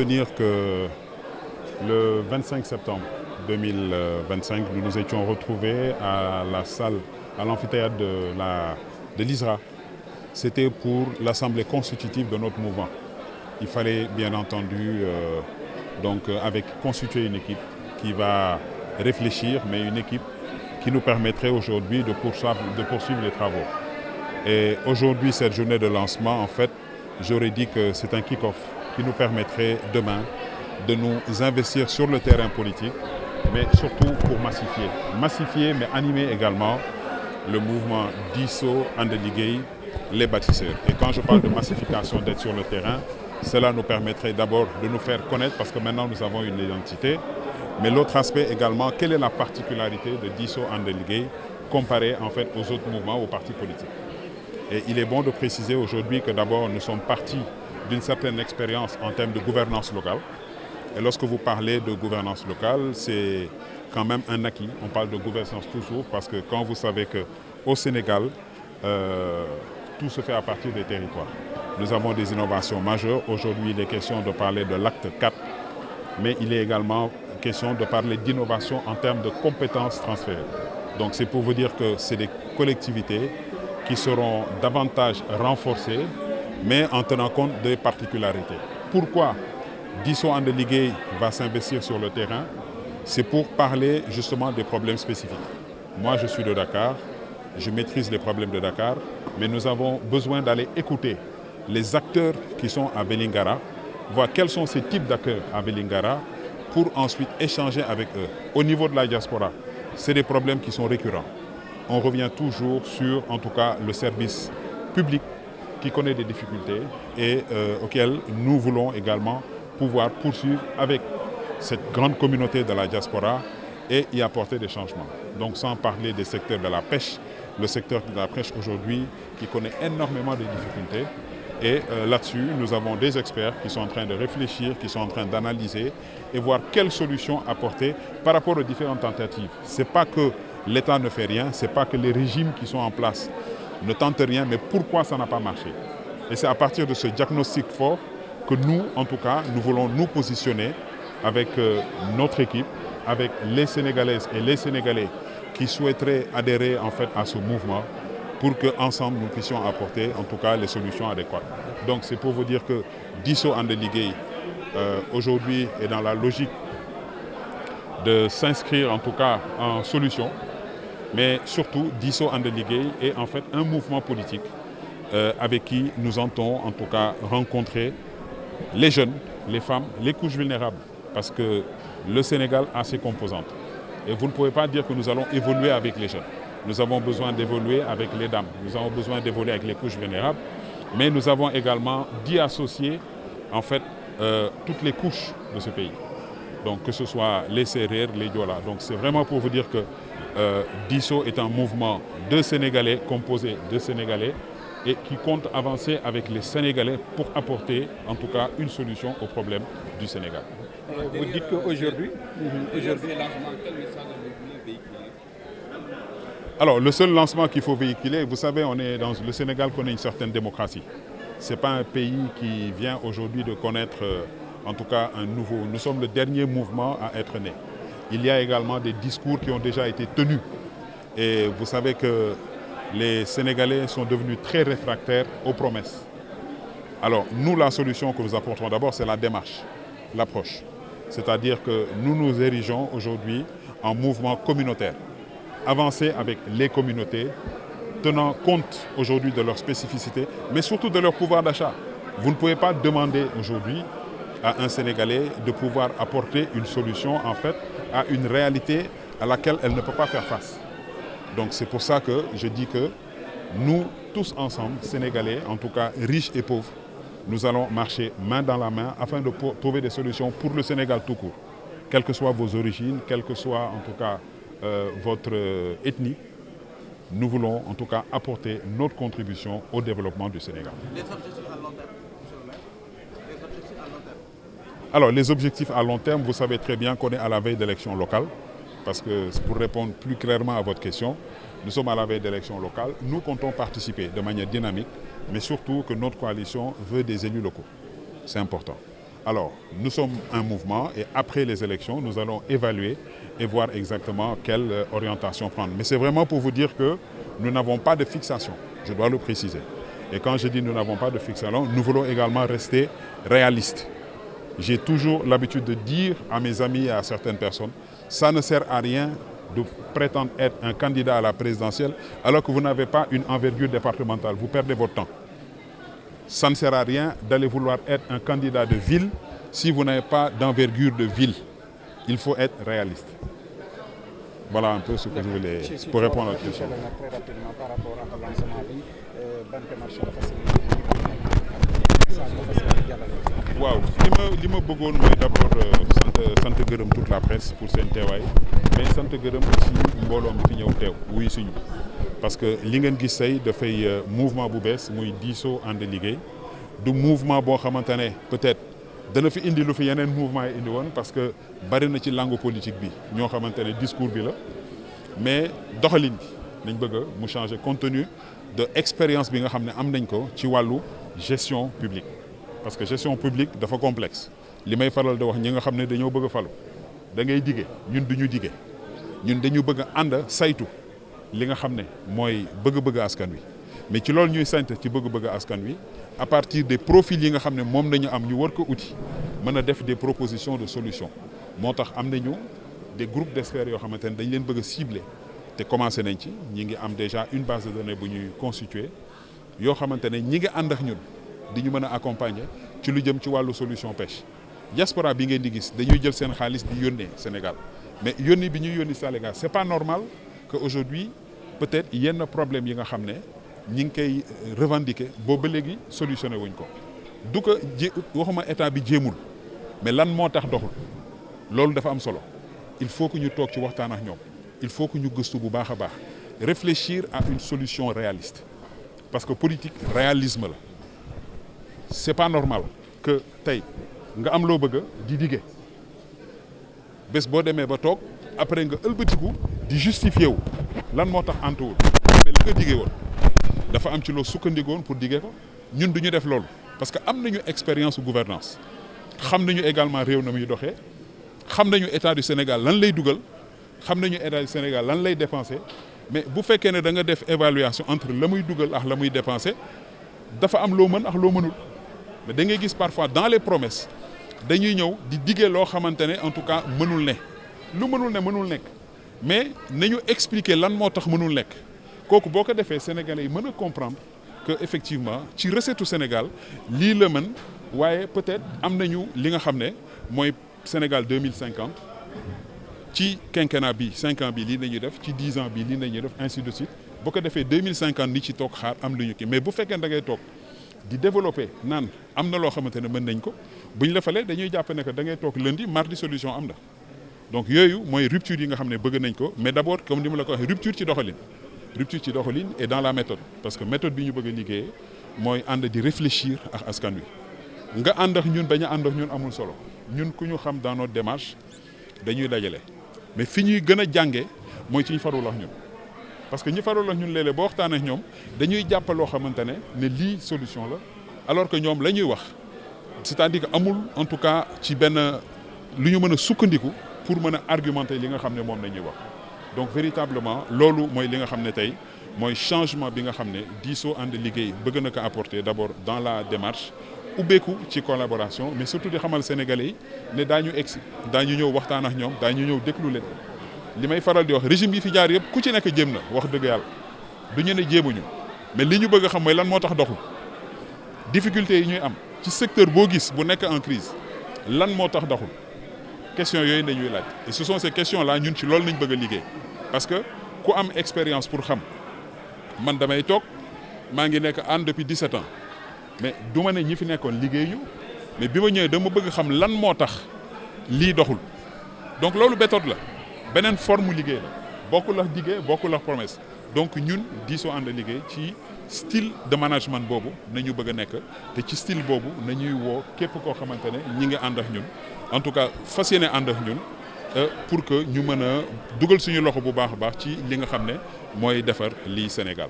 Dire que le 25 septembre 2025, nous nous étions retrouvés à la salle, à l'amphithéâtre de l'ISRA. C'était pour l'assemblée constitutive de notre mouvement. Il fallait bien entendu constituer une équipe qui va réfléchir, mais une équipe qui nous permettrait aujourd'hui de poursuivre les travaux. Et aujourd'hui, cette journée de lancement, en fait, j'aurais dit que c'est un kick-off qui nous permettrait demain de nous investir sur le terrain politique, mais surtout pour massifier. Massifier, mais animer également le mouvement Disso Ande Liggéey, les bâtisseurs. Et quand je parle de massification, d'être sur le terrain, cela nous permettrait d'abord de nous faire connaître, parce que maintenant nous avons une identité. Mais l'autre aspect également, quelle est la particularité de Disso Ande Liggéey comparée en fait aux autres mouvements, aux partis politiques. Et il est bon de préciser aujourd'hui que d'abord nous sommes partis d'une certaine expérience en termes de gouvernance locale. Et lorsque vous parlez de gouvernance locale, c'est quand même un acquis. On parle de gouvernance toujours parce que quand vous savez qu'au Sénégal, tout se fait à partir des territoires. Nous avons des innovations majeures. Aujourd'hui, il est question de parler de l'acte 4, mais il est également question de parler d'innovation en termes de compétences transférées. Donc c'est pour vous dire que c'est des collectivités qui seront davantage renforcées, mais en tenant compte des particularités. Pourquoi Disso Ande Liggéey va s'investir sur le terrain? C'est pour parler justement des problèmes spécifiques. Moi, je suis de Dakar, je maîtrise les problèmes de Dakar, mais nous avons besoin d'aller écouter les acteurs qui sont à Vélingara, voir quels sont ces types d'acteurs à Vélingara, pour ensuite échanger avec eux. Au niveau de la diaspora, c'est des problèmes qui sont récurrents. On revient toujours sur, en tout cas, le service public qui connaît des difficultés et auquel nous voulons également pouvoir poursuivre avec cette grande communauté de la diaspora et y apporter des changements. Donc sans parler des secteurs de la pêche, le secteur de la pêche aujourd'hui qui connaît énormément de difficultés. Et là-dessus, nous avons des experts qui sont en train de réfléchir, qui sont en train d'analyser et voir quelles solutions apporter par rapport aux différentes tentatives. Ce n'est pas que l'État ne fait rien, ce n'est pas que les régimes qui sont en place ne tentent rien, mais pourquoi ça n'a pas marché. Et c'est à partir de ce diagnostic fort que nous, en tout cas, nous voulons nous positionner avec notre équipe, avec les Sénégalaises et les Sénégalais qui souhaiteraient adhérer en fait à ce mouvement pour qu'ensemble nous puissions apporter en tout cas les solutions adéquates. Donc c'est pour vous dire que Disso Ande Liggéey aujourd'hui est dans la logique de s'inscrire en tout cas en solution, mais surtout Disso Ande Liggéey est en fait un mouvement politique avec qui nous entendons en tout cas rencontrer les jeunes, les femmes, les couches vulnérables, parce que le Sénégal a ses composantes. Et vous ne pouvez pas dire que nous allons évoluer avec les jeunes. Nous avons besoin d'évoluer avec les dames, nous avons besoin d'évoluer avec les couches vulnérables, mais nous avons également d'y associer en fait toutes les couches de ce pays. Donc que ce soit les Sérères, les Diola. Donc c'est vraiment pour vous dire que Disso est un mouvement de Sénégalais, composé de Sénégalais, et qui compte avancer avec les Sénégalais pour apporter en tout cas une solution aux problèmes du Sénégal. Vous dites qu'aujourd'hui, alors le seul lancement qu'il faut véhiculer, vous savez, on est dans le Sénégal connaît une certaine démocratie. Ce n'est pas un pays qui vient aujourd'hui de connaître en tout cas un nouveau. Nous sommes le dernier mouvement à être né. Il y a également des discours qui ont déjà été tenus. Et vous savez que les Sénégalais sont devenus très réfractaires aux promesses. Alors nous, la solution que nous apportons d'abord, c'est la démarche, l'approche. C'est-à-dire que nous nous érigeons aujourd'hui en mouvement communautaire. Avancer avec les communautés, tenant compte aujourd'hui de leurs spécificités, mais surtout de leur pouvoir d'achat. Vous ne pouvez pas demander aujourd'hui à un Sénégalais de pouvoir apporter une solution en fait à une réalité à laquelle elle ne peut pas faire face. Donc c'est pour ça que je dis que nous, tous ensemble, Sénégalais, en tout cas riches et pauvres, nous allons marcher main dans la main afin de trouver des solutions pour le Sénégal tout court. Quelles que soient vos origines, quelle que soit en tout cas votre ethnie, nous voulons en tout cas apporter notre contribution au développement du Sénégal. Les objectifs à long terme, monsieur le maire. Les objectifs à long terme. Alors les objectifs à long terme, vous savez très bien qu'on est à la veille d'élections locales. Parce que pour répondre plus clairement à votre question, nous sommes à la veille d'élections locales. Nous comptons participer de manière dynamique, mais surtout que notre coalition veut des élus locaux. C'est important. Alors, nous sommes un mouvement et après les élections, nous allons évaluer et voir exactement quelle orientation prendre. Mais c'est vraiment pour vous dire que nous n'avons pas de fixation, je dois le préciser. Et quand je dis nous n'avons pas de fixation, nous voulons également rester réalistes. J'ai toujours l'habitude de dire à mes amis et à certaines personnes, ça ne sert à rien de prétendre être un candidat à la présidentielle alors que vous n'avez pas une envergure départementale. Vous perdez votre temps. Ça ne sert à rien d'aller vouloir être un candidat de ville si vous n'avez pas d'envergure de ville. Il faut être réaliste. Voilà un peu ce que je voulais pour répondre à la question. Très rapidement par rapport à lancement bi ban démarche la fas yéene waaw li ma bëggoon mooy d'abord sant gërëm toute la presse pour seen teewaay mais sant gërëm aussi mbooloo mi fi ñëw teew wuy suñu parce que li ngeen gis tey dafay mouvement bu bees muy diisoo ànd liggéey du mouvement boo xamante ne peut-être dana fi indi lu fi yeneen mouvement yi indi woon parce que bari na ci langue politique bi ñoo xamante ne discours bi la mais doxalin bi nañ bëgg mu changer compte tenu de expérience bi nga xam ne am nañ ko ci wàllu gestion publique parce que gestion publique dafa complexe li may faral di wax ñi nga xam ne dañoo bëgg a falu da ngay dige ñun du ñu dige ñun dañu bëgg a ànd saytu li nga xam ne mooy bëgg-bëgg askan wi mais ci loolu ñuy sant ci bëgg-bëgg askan wi à partir des profils yi nga xam ne moom nañu am ñu war ko uti mën a def des propositions de solutions moo tax am nañu des groupes d'experts yoo xamante ne dañ leen bëgg a cibler te commencé nañ ci ñi ngi am déjà une base de données bu ñuy constituer yoo xamante ne ñi ngi ànd ak ñun di ñu mën a accompagner ci lu jëm ci wàllu solution pêche diaspora bi ngeen di gis dañuy jël seen xaalis di yónnee Sénégal mais yónni bi ñuy yónni Sénégal c'est pas normal que aujourd'hui peut-être yenn problème yi nga xam ne ñi ngi koy revendiquer boobu ba léegi solutionné wuñ ko du ko waxuma état bi jéemul mais lan moo tax doxul loolu dafa am solo il faut que ñu toog ci waxtaan ak ñoom il faut que ñu gëstu bu baax a baax réfléchir à une solution réaliste parce que politique réalisme la c'est pas normal que tey nga am loo bëgg di dige bés boo demee ba toog après nga ëlbatiku di justifier wu lan moo tax antuwul mais li nga dige woon dafa am ci loo sukkandikoon pour dige ko ñun du ñu def loolu parce que am nañu expérience gouvernance xam nañu également réew na muy doxee xam nañu état du Sénégal lan lay dugal xam nañu état du Sénégal lan lay dépenser mais bu fekkee ne da nga def évaluation entre la muy dugal ak la muy dépenser dafa am loo mën ak loo mënul mais da ngay gis parfois dans les promesses dañuy ñëw di diggee loo xamante ne en tout cas mënul ne lu mënul ne mënul nekk mais nañu expliquer lan moo tax mënul nekk kooku boo ko defee sénégalais yi mën a comprendre que effectivement ci recette Sénégal lii la mën waaye peut-être am nañu li nga xam ne mooy Sénégal 2050 ci quinquennat bi 5 ans bi lii nañuy def ci 10 ans bi lii nañuy def ainsi de suite boo ko defee 2050 ni ci toog xaar am lu ñu kii mais bu fekkee da ngay toog di développer naan am na loo xamante ne mën nañ ko buñ la falee dañuy jàpp ne que da ngay toog lundi mardi solution am na donc yooyu mooy rupture yi nga xam ne bëgg nañ ko mais d'abord comme ni ma la ko waxee rupture ci doxalin et dans la méthode parce que méthode bi ñu bëgg a liggéeyee mooy ànd di réfléchir ak askan wi nga ànd ak ñun bañ a ànd ak ñun amul solo ñun ku ñu xam dans notre démarche dañuy dajale mais fi ñuy gën a jànge mooy ci ñu farul ak ñun parce que ñi farul ak ñun léeg-léeg boo waxtaan ak ñoom dañuy jàpp loo xamante ne lii solution la alors que ñoom la ñuy wax c'est-à-dire que amul en tout cas ci benn lu ñu mën a sukkandiku pour mën a argumenter li nga xam ne moom la ñuy wax donc véritablement loolu mooy li nga xam ne tey mooy changement bi nga xam ne diisoo ànd liggéey bëgg na ko apporter d'abord dans la démarche ubbeeku ci collaboration mais surtout di xamal sénégalais yi ne daañu egsi daañu ñëw waxtaan ak ñoom daañu ñëw déglu leen li may faral di wax régime yi fi jaar yëpp ku ci nekk jéem na wax dëgg yàlla du ñu ne jéemuñu mais li ñu bëgg a xam mooy lan moo tax doxul difficulté yi ñuy am ci secteur boo gis bu nekk en crise lan moo tax doxul question yooyu dañuy laaj et ce sont ces questions là ñun ci loolu nañ bëgg a liggéey parce que ku am expérience pour xam man damay toog maa ngi nekk an depuis 17 ans mais du ma ne ñi fi nekkoon liggéey ñu mais bi ma ñëwee dama bëgg xam lan moo tax lii doxul donc loolu méthode la beneen forme liggéey la bokkul ak diggee bokkul ak promesse donc ñun diisoo ànd liggéey ci style de management boobu nañu bëgg a nekk te ci style boobu nañuy woo képp koo xamante ne ñi ngi ànd ak ñun en tout cas fas yéene ànd ak ñun pour que ñu mën a dugal suñu loxo bu baax a baax ci li nga xam ne mooy defar lii Sénégal